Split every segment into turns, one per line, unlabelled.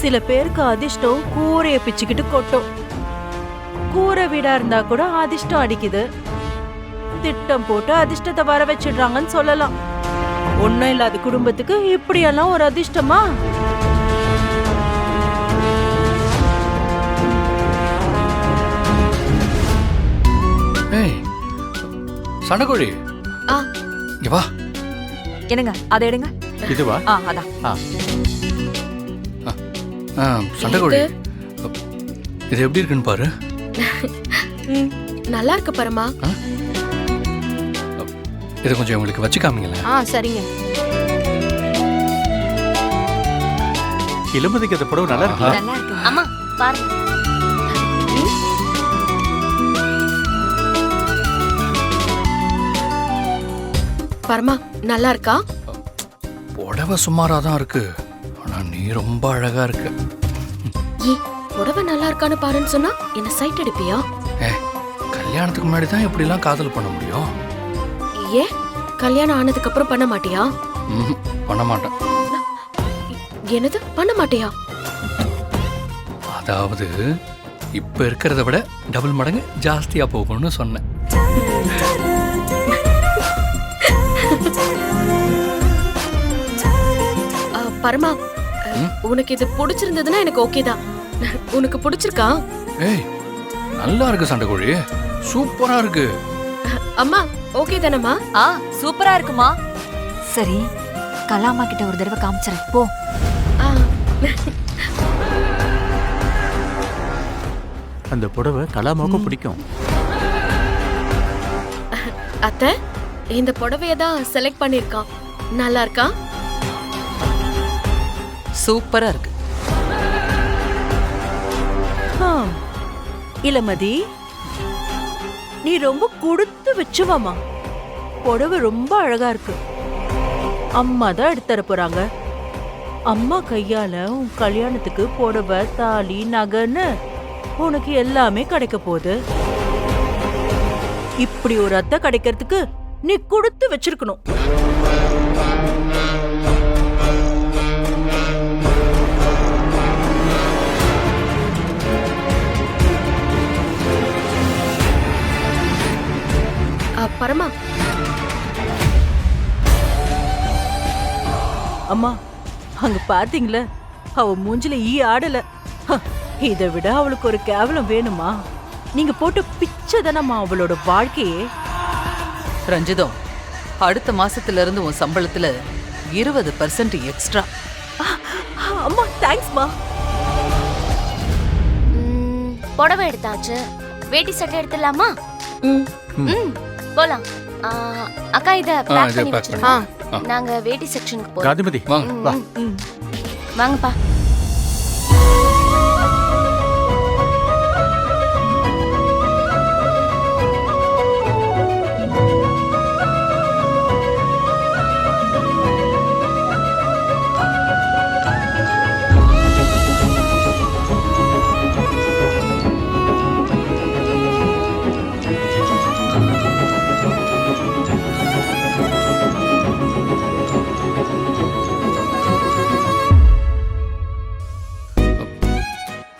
சில பேருக்கு அதிர்ஷ்டம் கூரைய பிச்சுக்கிட்டு கொட்டும். கூரை வீடா இருந்தா கூட அதிர்ஷ்டம் அடிக்குது. திட்டம் போட்டு அதிர்ஷ்டத்தை வர வச்சிடுறாங்கன்னு சொல்லலாம். ஒன்னும் இல்லாத குடும்பத்துக்கு இப்படியெல்லாம் ஒரு அதிர்ஷ்டமா?
சண்டகோழி இங்க வா.
என்னங்க அதை எடுங்க.
இதுவா?
அதான்.
சண்டகோழி இது எப்படி இருக்குன்னு பாரு.
நல்லா இருக்கு பரமா.
இதை கொஞ்சம் உங்களுக்கு வச்சு காமிங்களேன்.
சரிங்க.
இளமதிக்கு அந்த புடவை நல்லா இருக்கு.
நல்லா இருக்கு.
அம்மா பாருங்க. பரமா நல்லா இருக்கா?
புடவை சுமாரா தான் இருக்கு. ஆனா நீ ரொம்ப அழகா இருக்க.
புடவை நல்லா இருக்கான்னு பாருன்னு சொன்னா என்ன சைட் அடிப்பியா?
கல்யாணத்துக்கு முன்னாடி தான் இப்படி எல்லாம் காதல் பண்ண முடியும்.
ஏன் கல்யாணம் ஆனதுக்கு அப்புறம் பண்ண மாட்டியா?
பண்ண மாட்டேன்.
என்னது பண்ண மாட்டியா?
அதாவது இப்ப இருக்கிறத விட டபுள் மடங்கு ஜாஸ்தியா போகணும்னு சொன்னேன்.
பரமா உனக்கு இது பிடிச்சிருந்ததுன்னா எனக்கு ஓகே தான். உனக்கு பிடிச்சிருக்கா?
ஏய் நல்லா இருக்கு சண்டைக்கோழி, சூப்பரா இருக்கு.
அம்மா ஓகே தானம்மா?
சூப்பரா இருக்குமா. சரி கலாமா கிட்ட ஒரு தடவை காமிச்சறேன் போ.
அந்த புடவை கலாமாவுக்கும் பிடிக்கும்.
அத்தை இந்த புடவைய தான் செலக்ட் பண்ணிருக்கான். நல்லா இருக்கா?
சூப்பரா இருக்கு.
இளமதி நீ ரொம்ப கொடுத்து வச்சுவாமா. புடவை ரொம்ப அழகா இருக்கு. அம்மா தான் எடுத்துற போறாங்க. அம்மா கையால உன் கல்யாணத்துக்கு புடவை தாலி நகைன்னு உனக்கு எல்லாமே கிடைக்க போகுது. இப்படி ஒரு அத்தை கிடைக்கிறதுக்கு நீ கொடுத்து வச்சிருக்கணும்.
பரமா
அம்மா அங்க பாத்தீங்களா, அவ மூஞ்சில ஈ ஆடல. இதை விட அவளுக்கு ஒரு கேவலம் வேணுமா? நீங்க போட்டு பிச்சை தானம்மா அவளோட வாழ்க்கையே.
ரஞ்சிதம், அடுத்த மாசத்துல இருந்து உன் சம்பளத்துல 20% எக்ஸ்ட்ரா.
அம்மா தேங்க்ஸ்மா.
புடவை எடுத்தாச்சு, வேட்டி சட்டை எடுத்துடலாமா? போலாம். அக்கா இத பேக் பண்ணி வச்சிருங்க. நாங்க வேட்டி செக்ஷனுக்கு போறோம்.
காந்திமதி
வாங்க.
வாங்கப்பா.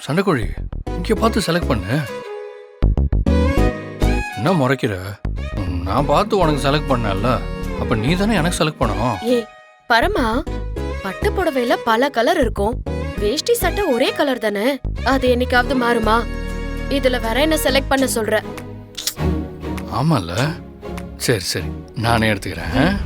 சண்டைக்கோழி இங்க பார்த்து செலக்ட் பண்ணு. என்ன முறைக்கிற? நான் பார்த்து உனக்கு செலக்ட் பண்ணல, அப்ப நீ தானே எனக்கு செலக்ட் பண்ணணும்.
பரமா பட்டு புடவையில பல கலர் இருக்கும், வேஷ்டி சட்டை ஒரே கலர் தானே, அது என்னைக்காவது மாறுமா? இதுல வேற என்ன செலக்ட் பண்ண சொல்ற?
ஆமால, சரி சரி நானே எடுத்துக்கிறேன்.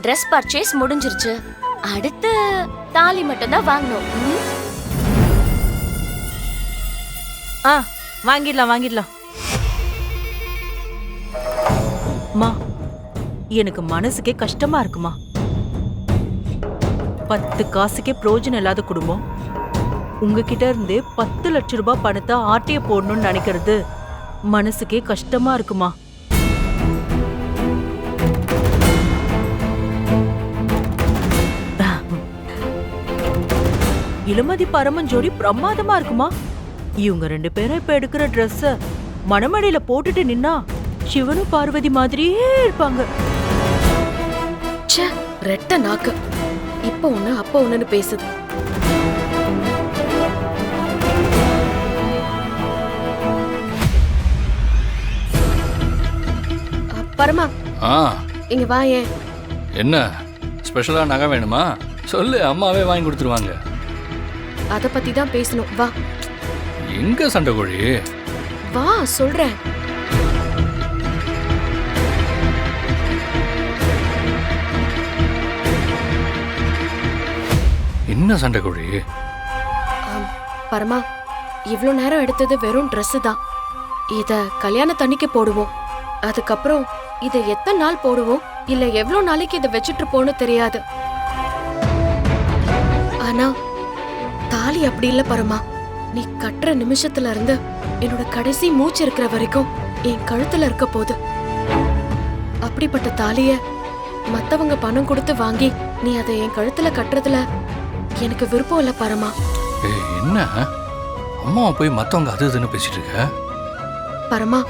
ட்ரெஸ் பர்ச்சேஸ் முடிஞ்சிருச்சு. அடுத்து தாலி மட்டும் தான் வாங்கணும்.
வாங்கிடலாம். மா, எனக்கு மனசுக்கே கஷ்டமா இருக்குமா. 10 காசுக்கே பிரயோஜனம் இல்லாத குடும்பம் உங்ககிட்ட இருந்து 10 லட்சம் ரூபாய் பணத்தை ஆட்டைய போடணும்னு நினைக்கிறது மனசுக்கே கஷ்டமா இருக்குமா. இளமதி பரமன் ஜோடி பிரமாதமா இருக்குமா. இவங்க 2 பேரும் இப்ப எடுக்கிற ட்ரெஸ்ஸ மணமடையில போட்டுட்டு நின்னா சிவனும் பார்வதி மாதிரியே இருப்பாங்க.
ச்சே, ரெட்ட நாக்கு. இப்ப ஒண்ணு அப்ப ஒண்ணுன்னு பேசுது. பரமா,
ஆ
இங்க வா. ஏன்
என்ன ஸ்பெஷலாக நகை வேணுமா சொல்லு, அம்மாவே வாங்கி கொடுத்துருவாங்க.
அத பத்தி தான் பேசணும். வா
எங்க சண்டைக்கோழி?
வா சொல்றேன்.
என்ன சண்டைக்கோழி?
பரமா, இவ்ளோ நேரம் எடுத்தது வெறும் Dress தான். இத கல்யாணத்தன்னைக்கு போடுவோம். அதுக்கப்புறம் இத எத்தனை நாள் போடுவோம், இல்ல எவ்ளோ நாளைக்கு இத வச்சிட்டு போன்னு தெரியாது. ஆனா தாலி அப்படி இல்ல பரமா. நீ கட்டுற நிமிஷத்துல இருந்து என்னோட கடைசி மூச்சு இருக்கிற வரைக்கும் என் கழுத்துல இருக்க போது. அப்படிப்பட்ட தாலிய மத்தவங்க பணம் கொடுத்து வாங்கி நீ அதை என் கழுத்துல கட்டுறதுல எனக்கு விருப்பம் இல்ல பரமா.
ஏய், என்ன அம்மாவை போய் மத்தவங்க அது இதுன்னு பேசிட்டு இருக்க?
பரமா,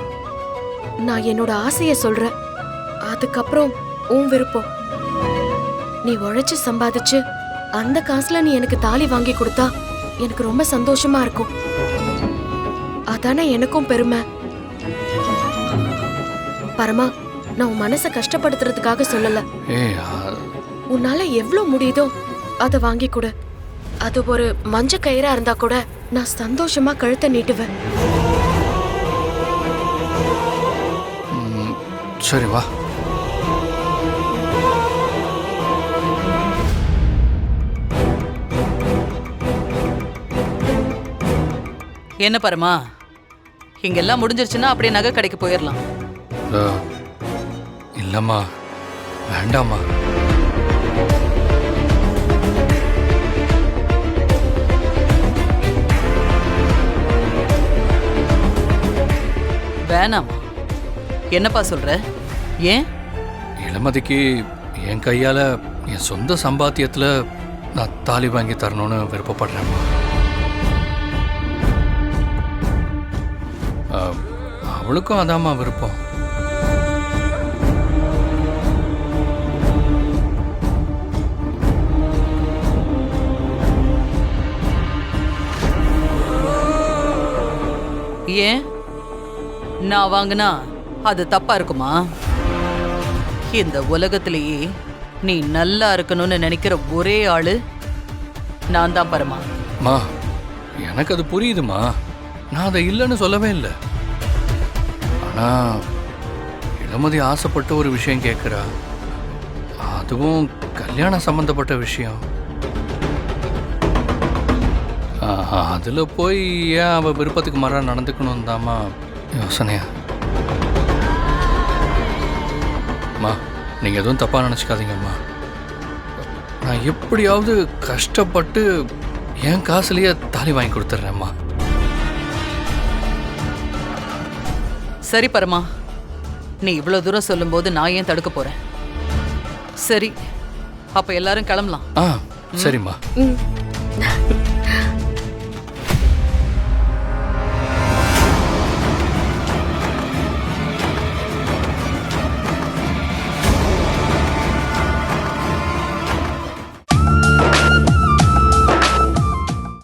நான் என்னோட ஆசைய சொல்றேன். அதுக்கப்புறம் உன் விருப்பம். நீ உழைச்சு சம்பாதிச்சு அந்த காசுல நீ எனக்கு தாலி வாங்கி கொடுத்தா எனக்கு ரொம்ப சந்தோஷமா இருக்கும். அதானே எனக்கும் பெருமை. பரமா, நான் உன் மனசை கஷ்டப்படுத்துறதுக்காக சொல்லல.
ஏய்,
உன்னால எவ்வளவு முடியுதோ அத வாங்கி கொடு. அது ஒரு மஞ்ச கயிறா இருந்தா கூட நான் சந்தோஷமா கழுத்தை நீட்டுவேன்.
சரி வா.
என்ன பரமா, இங்கெல்லாம் முடிஞ்சிருச்சுன்னா அப்படியே நகை கடைக்கு போயிடலாம்.
இல்லம்மா, வேண்டாம்மா.
வேணாமா? என்னப்பா சொல்ற? ஏன்?
இளமதிக்கு என் கையால என் சொந்த சம்பாத்தியத்துல நான் தாலி வாங்கி தரணும்னு விருப்பப்படுறேம்மா. அவளுக்கும் அதாம்மா விருப்பம்.
ஏன்? நான் வாங்கினா அது தப்பா இருக்குமா? இந்த உலகத்திலேயே நீ நல்லா இருக்கணும்னு நினைக்கிற ஒரே ஆளு நான் தான் பரமா.
மா, எனக்கு அது புரியுதுமா. நான் அதை இல்லைன்னு சொல்லவே இல்லை. ஆனா இளமதி ஆசைப்பட்ட ஒரு விஷயம் கேட்குறா. அதுவும் கல்யாணம் சம்பந்தப்பட்ட விஷயம். அதில் போய் ஏன் அவள் விருப்பத்துக்கு மாறாக நடந்துக்கணும் தாம்மா யோசனையா. அம்மா, நீங்கள் எதுவும் தப்பாக நினச்சிக்காதீங்கம்மா. நான் எப்படியாவது கஷ்டப்பட்டு என் காசுலேயே தாலி வாங்கி கொடுத்துட்றேம்மா.
சரி பரமா, நீ இவ்வளோ தூரம் சொல்லும்போது நான் ஏன் தடுக்க போறேன்? சரி, அப்ப எல்லாரும் கிளம்பலாம்.
சரிம்மா.